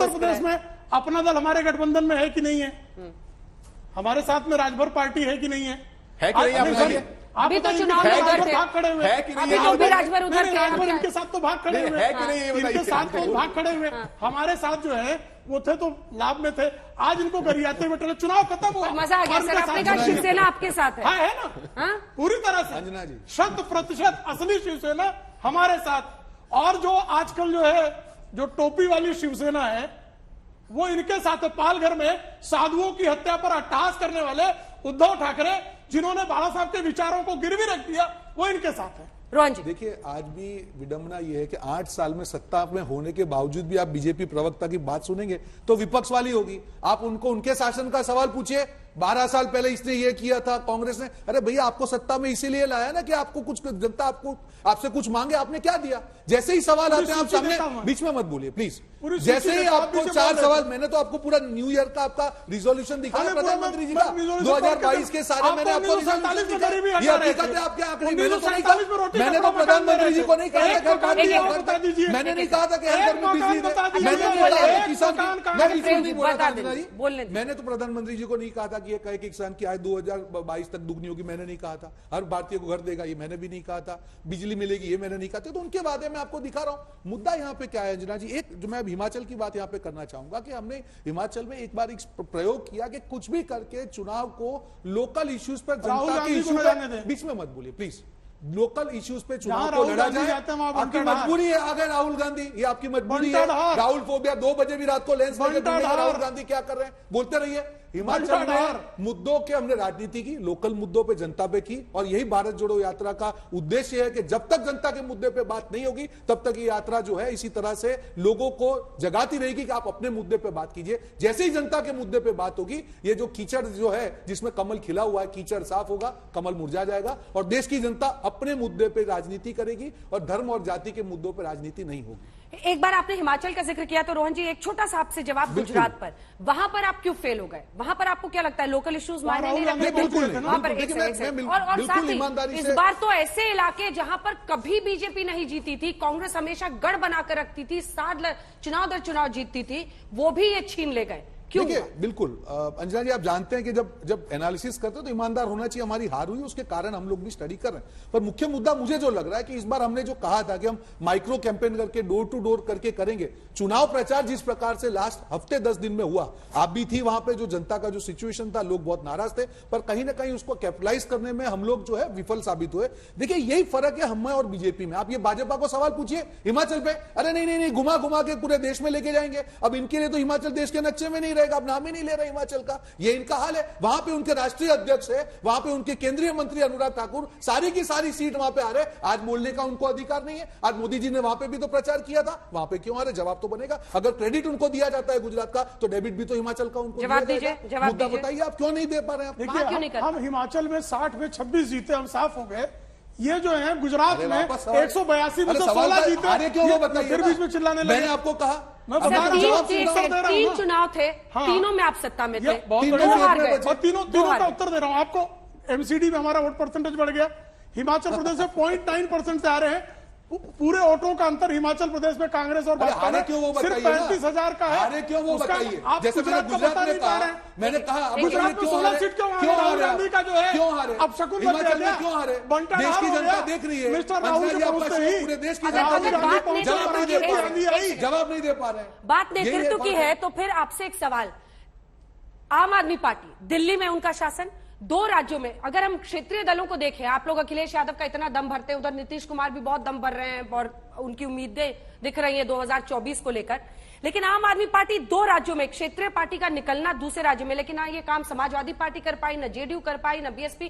S2: प्रदेश में अपना दल हमारे गठबंधन में है कि नहीं है? हमारे साथ में राजभर पार्टी है कि नहीं है?
S3: है कि नहीं?
S1: अभी तो चुनाव में
S2: भाग खड़े हुए
S3: है कि नहीं?
S1: राजभर उधर
S2: इनके साथ तो भाग खड़े हुए, इनके साथ तो भाग खड़े हुए। हमारे साथ जो है वो थे तो लाभ में थे, आज इनको गरियाते हुए चले। चुनाव खत्म हुआ,
S1: मजा आ गया सर। आपने कहा शिवसेना आपके साथ है।
S2: है ना, पूरी तरह से 100% असली शिवसेना हमारे साथ। और जो आजकल जो है जो टोपी वाली शिवसेना है वो इनके साथ है। पालघर में साधुओं की हत्या पर अट्टहास करने वाले उद्धव ठाकरे, जिन्होंने बाला साहब के विचारों को गिरवी रख दिया, वो इनके साथ है।
S1: रोहन जी,
S4: देखिए, आज भी विडंबना यह है कि 8 साल में सत्ता में होने के बावजूद भी आप बीजेपी प्रवक्ता की बात सुनेंगे तो विपक्ष वाली होगी। आप उनको उनके शासन का सवाल पूछिए, 12 साल पहले इसने ये किया था कांग्रेस ने। अरे भैया, आपको सत्ता में इसीलिए लाया ना कि आपको कुछ जनता आपसे कुछ मांगे, आपने क्या दिया? जैसे ही सवाल आते हैं आप सामने, बीच में मत बोलिए प्लीज। जैसे ही आपको 4 सवाल, मैंने तो आपको पूरा न्यू ईयर का आपका रिजोल्यूशन दिखाया प्रधानमंत्री जी का, 2022 के सारे मैंने आपको रिजोल्यूशन दिखाया। ये हकीकत है आपके आंकड़े। मैंने तो नहीं कहा, मैंने तो प्रधानमंत्री जी को नहीं कहा था, मैंने नहीं कहा था कि हर घर में बिजली दे, मैंने नहीं कहा किसान, मैंने तो प्रधानमंत्री जी को नहीं कहा था कि ये कहे कि किसान की आय 2022 तक दुगनी होगी, मैंने नहीं कहा था। हर भारतीय को घर देगा, ये मैंने भी नहीं कहा था। बिजली मिलेगी, ये मैंने नहीं कहा था। तो उनके वादे में आपको दिखा रहा हूं। मुद्दा यहाँ पे क्या है अंजना जी, एक जो मैं हिमाचल की बात यहाँ पे करना चाहूंगा कि हमने हिमाचल में एक बार एक प्रयोग किया कि कुछ भी करके चुनाव को लोकल इश्यूज पर, जनता के इश्यू पर, बीच में मत बोलिए प्लीज, लोकल इश्यूज पे चुनाव को लड़ा जाए। आपकी मजबूरी है, आ गए राहुल गांधी, ये आपकी मजबूरी है। राहुल फोबिया, 2 बजे भी रात को लेंस में राहुल गांधी क्या कर रहे हैं बोलते रहिए। हिमाचल में मुद्दों के हमने राजनीति की, लोकल मुद्दों पे जनता पे की, और यही भारत जोड़ो यात्रा का उद्देश्य है कि जब तक जनता के मुद्दे पे बात नहीं होगी तब तक ये यात्रा जो है इसी तरह से लोगों को जगाती रहेगी कि आप अपने मुद्दे पे बात कीजिए। जैसे ही जनता के मुद्दे पे बात होगी, ये जो कीचड़ जो है जिसमें कमल खिला हुआ है, कीचड़ साफ होगा, कमल मुरझा जाएगा और देश की जनता अपने मुद्दे पे राजनीति करेगी और धर्म और जाति के मुद्दों पर राजनीति नहीं होगी।
S1: एक बार आपने हिमाचल का जिक्र किया तो रोहन जी, एक छोटा सा आपसे जवाब गुजरात पर, वहां पर आप क्यों फेल हो गए? वहां पर आपको क्या लगता है लोकल इश्यूज मायने नहीं रखते? वहां पर और साथ ही इस बार तो ऐसे इलाके जहां पर कभी बीजेपी नहीं जीती थी, कांग्रेस हमेशा गढ़ बनाकर रखती थी, चुनाव दर चुनाव जीतती थी, वो भी ये छीन ले गए। क्यों?
S4: देखिए बिल्कुल अंजना जी, आप जानते हैं कि जब एनालिसिस करते हैं तो ईमानदार होना चाहिए। हमारी हार हुई, उसके कारण हम लोग भी स्टडी कर रहे हैं। पर मुख्य मुद्दा मुझे जो लग रहा है कि इस बार हमने जो कहा था कि हम माइक्रो कैंपेन करके डोर टू डोर करके करेंगे, चुनाव प्रचार जिस प्रकार से लास्ट हफ्ते 10 दिन में हुआ, आप भी थी वहां पे, जो जनता का जो सिचुएशन था, लोग बहुत नाराज थे, पर कहीं ना कहीं उसको कैपिटलाइज करने में हम लोग जो है विफल साबित हुए। देखिए यही फर्क है हम और बीजेपी में। आप ये भाजपा को सवाल पूछिए हिमाचल पे, अरे नहीं घुमा घुमा के पूरे देश में लेके जाएंगे। अब इनके लिए तो हिमाचल देश के नक्शे में नहीं रहेगा, अब नाम ही नहीं ले रहे हिमाचल का, ये इनका हाल है। वहां पे उनके राष्ट्रीय अध्यक्ष है, वहां पे उनके केंद्रीय मंत्री अनुराग ठाकुर सारी की सारी सीट वहां पे आ रहे, आज बोलने का उनको अधिकार नहीं है। आज मोदी जी ने वहां पे भी तो प्रचार किया था, वहां पे क्यों आ रहे? जवाब तो बनेगा। अगर क्रेडिट उनको दिया जाता है गुजरात का, तो डेबिट भी तो हिमाचल का उनको
S1: जवाब
S4: दिया
S1: दीजिए,
S4: जाएगा।
S1: जवाब
S4: मुद्दा
S1: दीजिए।
S4: बताइए, आप क्यों नहीं दे पा रहे हैं?
S1: वहां क्यों नहीं
S2: देखिए
S1: कर
S2: हम हिमाचल में 60 में 26 जीते, हम साफ हो गए। ये जो है गुजरात
S4: अरे
S2: में
S4: वापस सवाल-
S2: 182 में
S4: अरे
S2: से
S4: सवाल
S2: 16
S4: का-
S2: जीते।
S4: अरे क्यों वो बताइए
S2: फिर
S4: ना।
S2: बीच में चिल्लाने लगे।
S4: मैंने आपको कहा,
S2: मैं
S1: अच्छा,
S2: बता रहा हूं, जवाब से उत्तर दे रहा हूं
S1: तीन
S2: ना।
S1: चुनाव थे,
S2: हाँ।
S1: तीनों में आप सत्ता में थे,
S2: ये बहुत
S4: तीनों
S1: दो
S2: बढ़िया।
S1: हार गए।
S2: और तीनों
S1: दो हार
S2: का
S1: गए।
S2: उत्तर दे रहा हूं आपको। एमसीडी में हमारा वोट परसेंटेज बढ़ गया, हिमाचल प्रदेश में 0.9% से आ रहे हैं। पूरे वोटों का अंतर हिमाचल प्रदेश में कांग्रेस और भाजपा
S4: हारे
S2: में
S4: क्यों वो
S2: सिर्फ
S4: बताइए ना।
S2: 35,000 का है।
S4: हारे क्यों वो
S2: उसका
S4: बताइए।
S2: आप
S4: जैसे मैंने
S2: का
S4: गुजरात
S2: बता
S4: में
S2: नहीं पा
S4: कहा,
S2: रहे हैं।
S4: मैंने कहा अब
S2: गुजरात में
S4: क्यों
S2: 16
S4: हारे?
S2: सीट क्यों
S4: क्यों
S2: हारे?
S4: हारे?
S2: राहुल गांधी का जो है
S4: क्यों हारे?
S2: अब शकुन बन
S4: हिमाचल
S2: गया।
S4: में क्यों हारे?
S2: बंटा
S4: देश की
S2: हार हो
S4: जनता
S2: गया।
S4: देख रही है।
S2: मिस्टर राहुल
S4: अंजना जी,
S2: के
S4: आपका
S2: पहुंचते ही
S4: पूरे देश की
S1: अगर
S4: जनता
S1: अगर
S4: देख रही है।
S1: बात नहीं
S4: जवाब नहीं दे पा रहे हैं। जवाब नहीं दे पा रहे हैं।
S1: बात
S4: यही
S1: नेतृत्व की
S4: बात
S1: है तो फिर आपसे एक सवाल, आम आदमी पार्टी दिल्ली में उनका शासन, 2 राज्यों में अगर हम क्षेत्रीय दलों को देखें, आप लोग अखिलेश यादव का इतना दम भरते हैं, उधर नीतीश कुमार भी बहुत दम भर रहे हैं और उनकी उम्मीदें दिख रही हैं 2024 को लेकर, लेकिन आम आदमी पार्टी 2 राज्यों में, क्षेत्रीय पार्टी का निकलना दूसरे राज्य में, लेकिन ये काम समाजवादी पार्टी कर पाई, न जेडीयू कर पाई, न बीएसपी,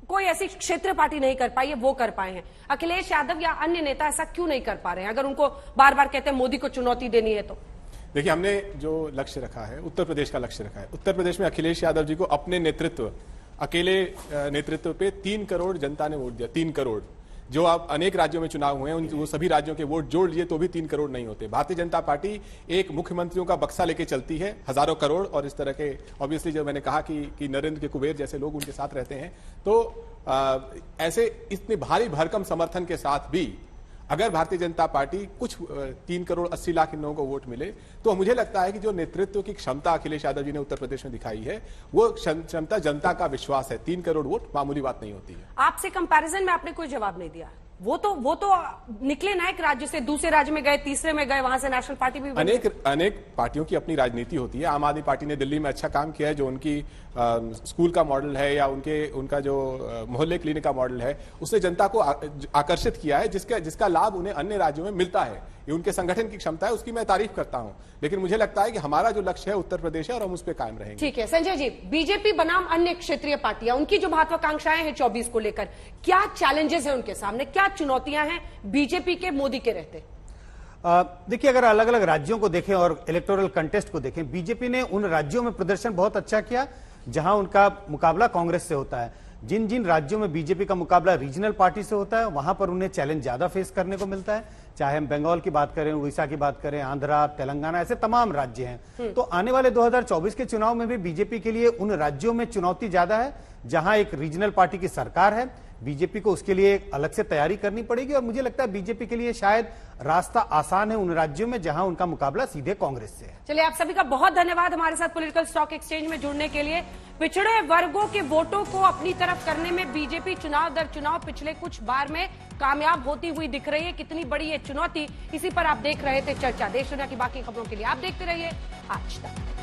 S1: कोई ऐसी क्षेत्रीय पार्टी नहीं कर पाई है, वो कर पाए हैं। अखिलेश यादव या अन्य नेता ऐसा क्यों नहीं कर पा रहे हैं, अगर उनको बार बार कहते हैं मोदी को चुनौती देनी है तो?
S3: देखिए हमने जो लक्ष्य रखा है, उत्तर प्रदेश का लक्ष्य रखा है। उत्तर प्रदेश में अखिलेश यादव जी को अपने नेतृत्व, अकेले नेतृत्व पे 3 करोड़ जनता ने वोट दिया। 3 करोड़, जो आप अनेक राज्यों में चुनाव हुए हैं वो सभी राज्यों के वोट जोड़ लिए तो भी 3 करोड़ नहीं होते। भारतीय जनता पार्टी एक मुख्यमंत्रियों का बक्सा लेके चलती है, हजारों करोड़, और इस तरह के ऑब्वियसली जो मैंने कहा कि नरेंद्र के कुबेर जैसे लोग उनके साथ रहते हैं, तो ऐसे इतने भारी भरकम समर्थन के साथ भी अगर भारतीय जनता पार्टी कुछ 3 करोड़ 80 लाख इन लोगों को वोट मिले, तो मुझे लगता है कि जो नेतृत्व की क्षमता अखिलेश यादव जी ने उत्तर प्रदेश में दिखाई है, वो क्षमता जनता का विश्वास है। 3 करोड़ वोट मामूली बात नहीं होती है।
S1: आपसे कंपैरिजन में आपने कोई जवाब नहीं दिया। वो तो निकले ना एक राज्य से दूसरे राज्य में गए, तीसरे में गए, वहां से नेशनल पार्टी भी बनी।
S3: अनेक पार्टियों की अपनी राजनीति होती है। आम आदमी पार्टी ने दिल्ली में अच्छा काम किया है, जो उनकी स्कूल का मॉडल है या उनका जो मोहल्ले क्लिनिक का मॉडल है, उसने जनता को आकर्षित किया है, जिसका लाभ उन्हें अन्य राज्यों में मिलता है। ये उनके संगठन की क्षमता है, उसकी मैं तारीफ करता हूं। लेकिन मुझे लगता है कि हमारा जो लक्ष्य है उत्तर प्रदेश है और हम उस पर कायम रहेंगे।
S1: ठीक है संजय जी, बीजेपी बनाम अन्य क्षेत्रीय पार्टियां, उनकी जो महत्वाकांक्षाएं हैं 24 को लेकर, क्या चैलेंजेस हैं उनके सामने, क्या चुनौतियां हैं बीजेपी के मोदी के रहते?
S5: देखिए, अगर अलग अलग राज्यों को देखें और इलेक्टोरल कंटेस्ट को देखें, बीजेपी ने उन राज्यों में प्रदर्शन बहुत अच्छा किया जहां उनका मुकाबला कांग्रेस से होता है। जिन जिन राज्यों में बीजेपी का मुकाबला रीजनल पार्टी से होता है, वहां पर उन्हें चैलेंज ज्यादा फेस करने को मिलता है। चाहे हम बंगाल की बात करें, उड़ीसा की बात करें, आंध्रा, तेलंगाना, ऐसे तमाम राज्य हैं। तो आने वाले 2024 के चुनाव में भी बीजेपी के लिए उन राज्यों में चुनौती ज्यादा है जहां एक रीजनल पार्टी की सरकार है। बीजेपी को उसके लिए अलग से तैयारी करनी पड़ेगी और मुझे लगता है बीजेपी के लिए शायद रास्ता आसान है उन राज्यों में जहां उनका मुकाबला सीधे कांग्रेस से है।
S1: चलिए, आप सभी का बहुत धन्यवाद हमारे साथ पॉलिटिकल स्टॉक एक्सचेंज में जुड़ने के लिए। पिछड़े वर्गों के वोटों को अपनी तरफ करने में बीजेपी चुनाव दर चुनाव पिछले कुछ बार में कामयाब होती हुई दिख रही है। कितनी बड़ी ये चुनौती, इसी पर आप देख रहे थे चर्चा। देश दुनिया की बाकी खबरों के लिए आप देखते रहिए आज तक।